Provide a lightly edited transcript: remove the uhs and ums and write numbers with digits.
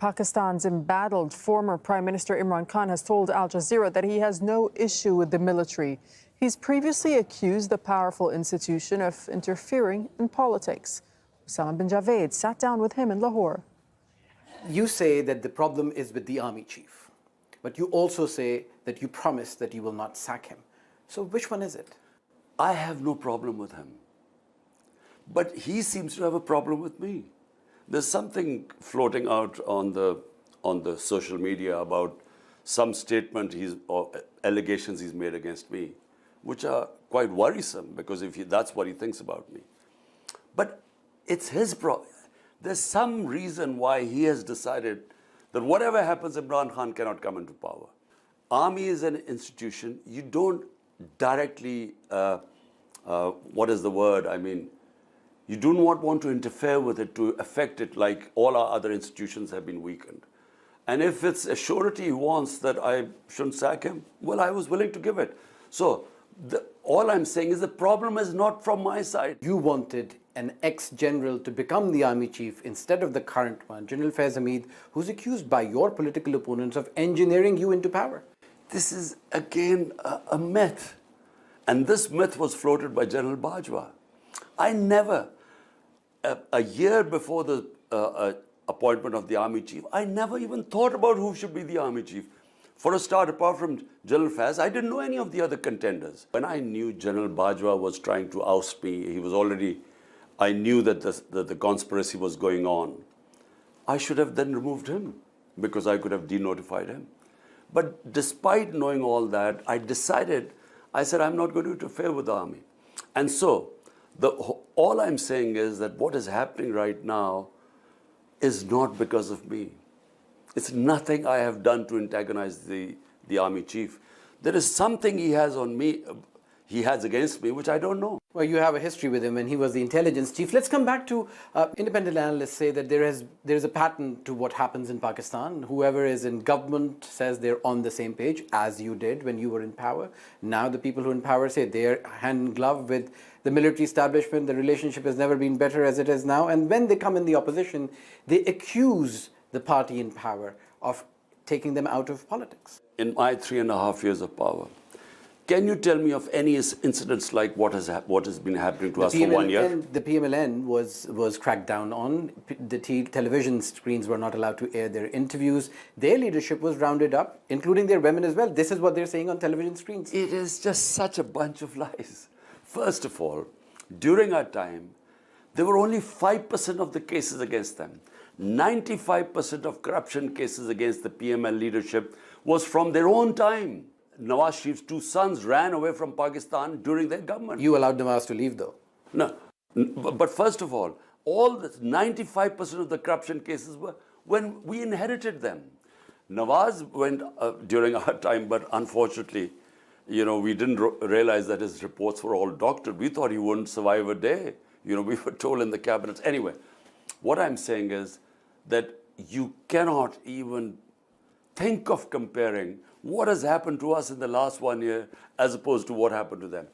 Pakistan's embattled former Prime Minister Imran Khan has told Al Jazeera that he has no issue with the military. He's previously accused the powerful institution of interfering in politics. Osama bin Javed sat down with him in Lahore. You say that the problem is with the army chief, but you also say that you promised that you will not sack him. So which one is it? I have no problem with him, but he seems to have a problem with me. There's something floating out on the social media about some statement or allegations he's made against me, which are quite worrisome because that's what he thinks about me. But it's his problem. There's some reason why he has decided that whatever happens, Imran Khan cannot come into power. Army is an institution. You don't directly, what is the word? I mean, you do not want to interfere with it to affect it like all our other institutions have been weakened. And if it's a surety he wants that I shouldn't sack him, well, I was willing to give it. So all I'm saying is the problem is not from my side. You wanted an ex-general to become the army chief instead of the current one, General Faiz Hamid, who's accused by your political opponents of engineering you into power. This is, again, a myth. And this myth was floated by General Bajwa. I never, a year before the appointment of the army chief, I never even thought about who should be the army chief. For a start, apart from General Faiz, I didn't know any of the other contenders. When I knew General Bajwa was trying to oust me, I knew that the conspiracy was going on. I should have then removed him because I could have denotified him. But despite knowing all that, I said, I'm not going to interfere with the army. And so, all I'm saying is that what is happening right now is not because of me. It's nothing I have done to antagonize the army chief. There is something he has against me, which I don't know. Well, you have a history with him, and he was the intelligence chief. Let's come back to independent analysts say that there is a pattern to what happens in Pakistan. Whoever is in government says they're on the same page, as you did when you were in power. Now the people who are in power say they're hand in glove with the military establishment. The relationship has never been better as it is now. And when they come in the opposition, they accuse the party in power of taking them out of politics. In my 3.5 years of power, can you tell me of any incidents like what has been happening to us for 1 year? The PMLN was cracked down on. The television screens were not allowed to air their interviews. Their leadership was rounded up, including their women as well. This is what they're saying on television screens. It is just such a bunch of lies. First of all, during our time, there were only 5% of the cases against them. 95% of corruption cases against the PML leadership was from their own time. Nawaz Sharif's 2 sons ran away from Pakistan during their government. You allowed Nawaz to leave, though. No, but first of all the 95% of the corruption cases were when we inherited them. Nawaz went during our time, but unfortunately, we didn't realize that his reports were all doctored. We thought he wouldn't survive a day. We were told in the cabinets. Anyway, what I'm saying is that you cannot even think of comparing what has happened to us in the last 1 year as opposed to what happened to them.